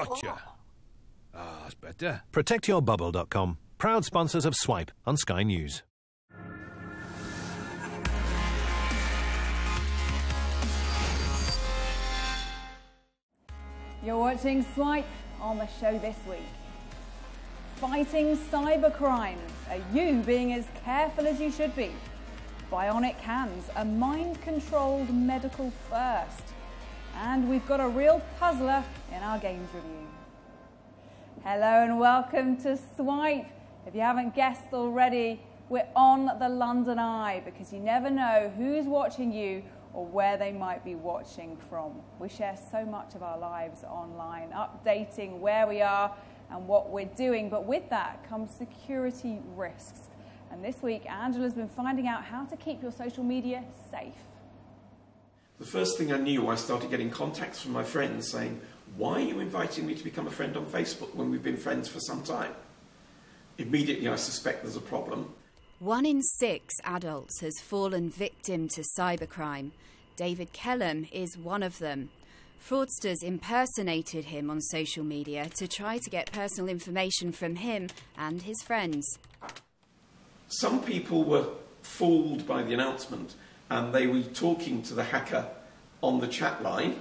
Gotcha. Ah, that's better. ProtectYourBubble.com. Proud sponsors of Swipe on Sky News. You're watching Swipe. On the show this week, fighting cybercrime. Are you being as careful as you should be? Bionic hands, a mind-controlled medical first. And we've got a real puzzler in our games review. Hello and welcome to Swipe. If you haven't guessed already, we're on the London Eye because you never know who's watching you or where they might be watching from. We share so much of our lives online, updating where we are and what we're doing, but with that comes security risks. And this week, Angela's been finding out how to keep your social media safe. The first thing I knew, I started getting contacts from my friends saying, "Why are you inviting me to become a friend on Facebook when we've been friends for some time?" Immediately, I suspect there's a problem. 1 in 6 adults has fallen victim to cybercrime. David Kellum is one of them. Fraudsters impersonated him on social media to try to get personal information from him and his friends. Some people were fooled by the announcement and they were talking to the hacker on the chat line.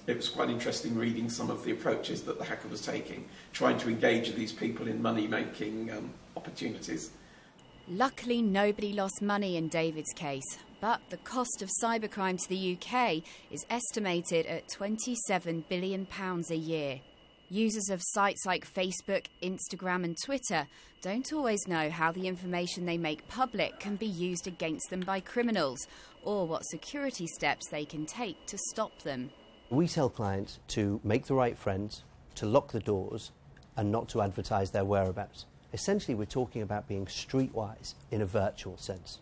It was quite interesting reading some of the approaches that the hacker was taking, trying to engage these people in money-making opportunities. Luckily, nobody lost money in David's case, but the cost of cybercrime to the UK is estimated at £27 billion a year. Users of sites like Facebook, Instagram and Twitter don't always know how the information they make public can be used against them by criminals, or what security steps they can take to stop them. We tell clients to make the right friends, to lock the doors and not to advertise their whereabouts. Essentially, we're talking about being streetwise in a virtual sense.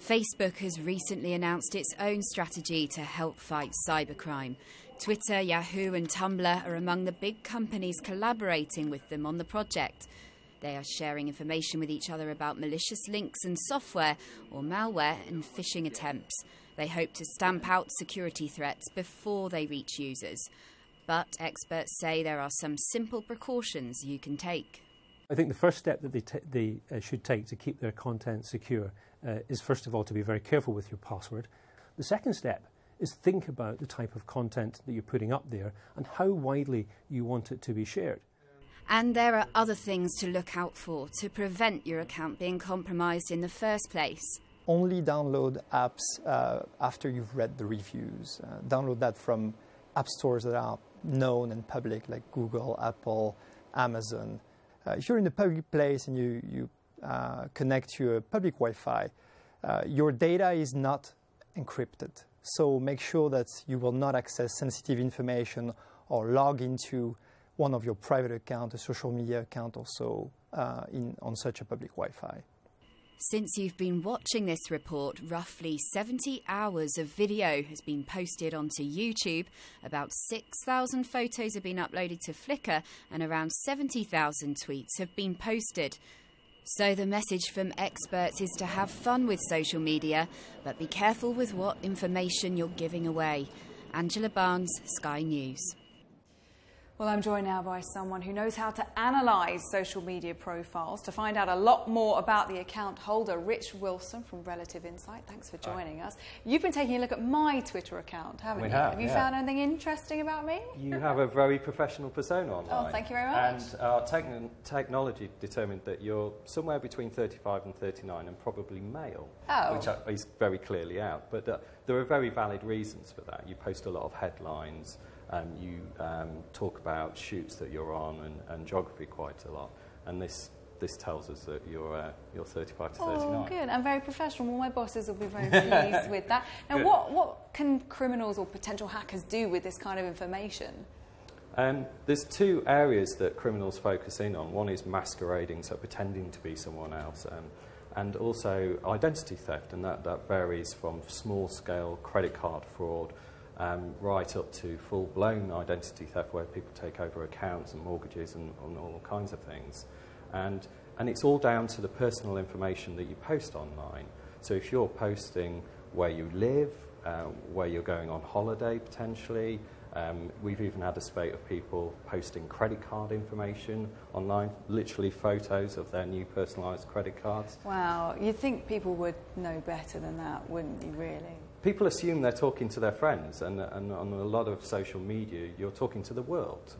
Facebook has recently announced its own strategy to help fight cybercrime. Twitter, Yahoo and Tumblr are among the big companies collaborating with them on the project. They are sharing information with each other about malicious links and software or malware and phishing attempts. They hope to stamp out security threats before they reach users. But experts say there are some simple precautions you can take. I think the first step that they should take to keep their content secure is, first of all, to be very careful with your password. The second step is think about the type of content that you're putting up there and how widely you want it to be shared. And there are other things to look out for to prevent your account being compromised in the first place. Only download apps after you've read the reviews. Download that from app stores that are known and public, like Google, Apple, Amazon. If you're in a public place and you connect to a public Wi-Fi, your data is not encrypted. So make sure that you will not access sensitive information or log into one of your private accounts, a social media account or so, on such a public Wi-Fi. Since you've been watching this report, roughly 70 hours of video has been posted onto YouTube, about 6,000 photos have been uploaded to Flickr, and around 70,000 tweets have been posted. So the message from experts is to have fun with social media, but be careful with what information you're giving away. Angela Barnes, Sky News. Well, I'm joined now by someone who knows how to analyse social media profiles. To find out a lot more about the account holder, Rich Wilson from Relative Insight. Thanks for joining us. You've been taking a look at my Twitter account, haven't you? Have you found anything interesting about me? You have a very professional persona online. Oh, thank you very much. And our technology determined that you're somewhere between 35 and 39 and probably male, which is very clearly out. But there are very valid reasons for that. You post a lot of headlines. You talk about shoots that you're on and geography quite a lot, and this tells us that you're 35 to 39. Oh, good. I'm very professional. Well, my bosses will be very pleased with that. Now, what can criminals or potential hackers do with this kind of information? There's two areas that criminals focus in on. One is masquerading, so pretending to be someone else, and also identity theft, and that varies from small-scale credit card fraud right up to full-blown identity theft where people take over accounts and mortgages and all kinds of things. And it's all down to the personal information that you post online. So if you're posting where you live, where you're going on holiday potentially. We've even had a spate of people posting credit card information online, literally photos of their new personalised credit cards. Wow, you'd think people would know better than that, wouldn't you, really? People assume they're talking to their friends, and on a lot of social media, you're talking to the world.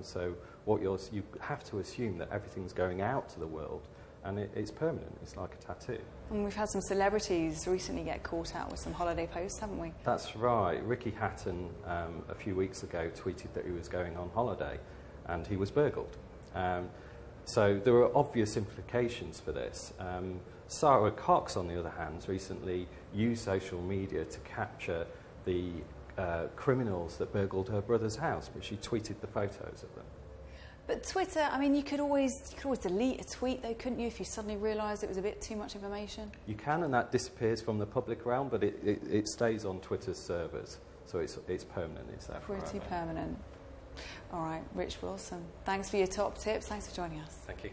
So you have to assume that everything's going out to the world, and it's permanent. It's like a tattoo. And we've had some celebrities recently get caught out with some holiday posts, haven't we? That's right. Ricky Hatton, a few weeks ago, tweeted that he was going on holiday, and he was burgled. So there are obvious implications for this. Sarah Cox, on the other hand, recently used social media to capture the criminals that burgled her brother's house, but she tweeted the photos of them. But Twitter, I mean, you could always delete a tweet, though, couldn't you, if you suddenly realised it was a bit too much information? You can, and that disappears from the public realm, but it stays on Twitter's servers, so it's permanent. It's there forever. Pretty permanent. All right, Rich Wilson, thanks for your top tips. Thanks for joining us. Thank you.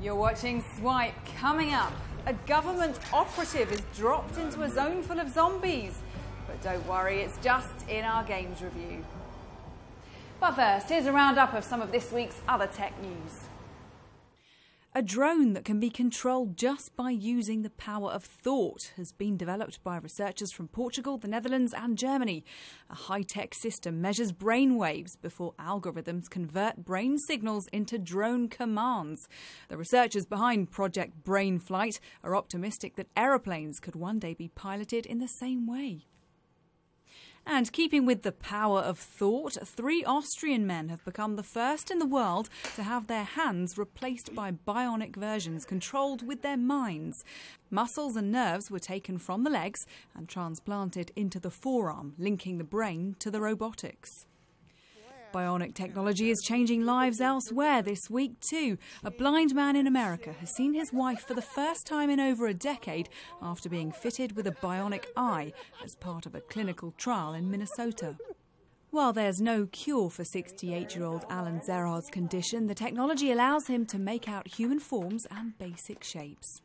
You're watching Swipe. Coming up, a government operative is dropped into a zone full of zombies. But don't worry, it's just in our games review. But first, here's a roundup of some of this week's other tech news. A drone that can be controlled just by using the power of thought has been developed by researchers from Portugal, the Netherlands and Germany. A high-tech system measures brain waves before algorithms convert brain signals into drone commands. The researchers behind Project Brainflight are optimistic that aeroplanes could one day be piloted in the same way. And keeping with the power of thought, 3 Austrian men have become the first in the world to have their hands replaced by bionic versions controlled with their minds. Muscles and nerves were taken from the legs and transplanted into the forearm, linking the brain to the robotics. Bionic technology is changing lives elsewhere this week too. A blind man in America has seen his wife for the first time in over a decade after being fitted with a bionic eye as part of a clinical trial in Minnesota. While there's no cure for 68-year-old Alan Zerard's condition, the technology allows him to make out human forms and basic shapes.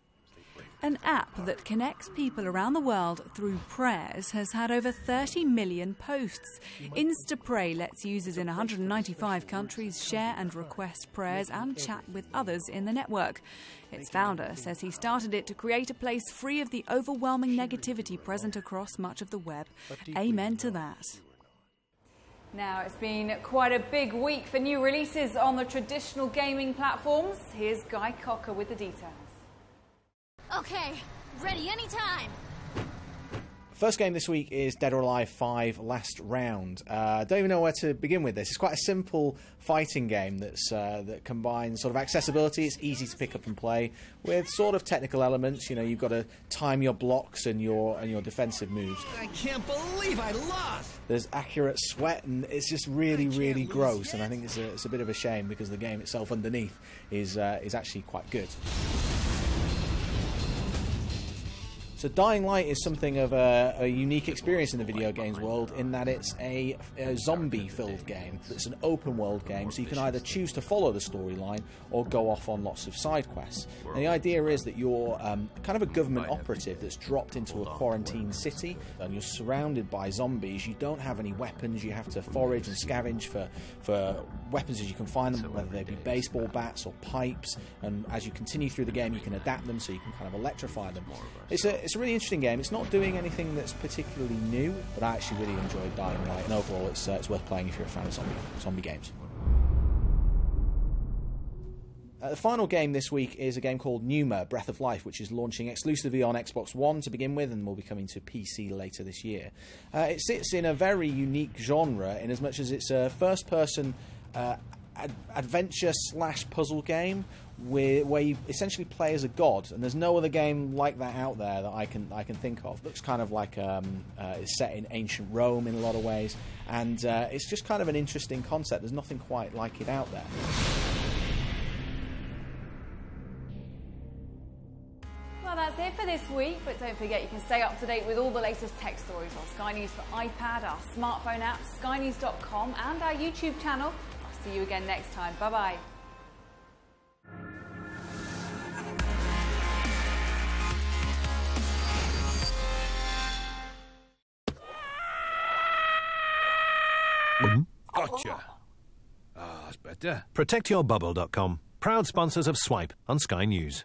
An app that connects people around the world through prayers has had over 30 million posts. Instapray lets users in 195 countries share and request prayers and chat with others in the network. Its founder says he started it to create a place free of the overwhelming negativity present across much of the web. Amen to that. Now, it's been quite a big week for new releases on the traditional gaming platforms. Here's Guy Cocker with the details. Okay, ready anytime. First game this week is Dead or Alive 5 Last Round. I don't even know where to begin with this. It's quite a simple fighting game that combines sort of accessibility. It's easy to pick up and play with sort of technical elements. You know, you've got to time your blocks and your defensive moves. I can't believe I lost. There's accurate sweat, and it's just really gross. And I think it's a bit of a shame because the game itself underneath is actually quite good. So Dying Light is something of a unique experience in the video games world in that it's a zombie-filled game. It's an open-world game, so you can either choose to follow the storyline or go off on lots of side quests. And the idea is that you're kind of a government operative that's dropped into a quarantine city, and you're surrounded by zombies. You don't have any weapons. You have to forage and scavenge for weapons as you can find them, whether they be baseball bats or pipes. And as you continue through the game, you can adapt them so you can kind of electrify them. It's a really interesting game. It's not doing anything that's particularly new, but I actually really enjoyed Dying Light, and overall it's worth playing if you're a fan of zombie games. The final game this week is a game called Numa, Breath of Life, which is launching exclusively on Xbox One to begin with and will be coming to PC later this year. It sits in a very unique genre in as much as it's a first-person adventure/puzzle game where you essentially play as a god, and there's no other game like that out there that I can think of. It looks kind of like it's set in ancient Rome in a lot of ways, and it's just kind of an interesting concept. There's nothing quite like it out there. Well, that's it for this week, but don't forget you can stay up to date with all the latest tech stories on Sky News for iPad, our smartphone app, skynews.com, and our YouTube channel. I'll see you again next time. Bye-bye. Gotcha. Ah, that's better. ProtectYourBubble.com. Proud sponsors of Swipe on Sky News.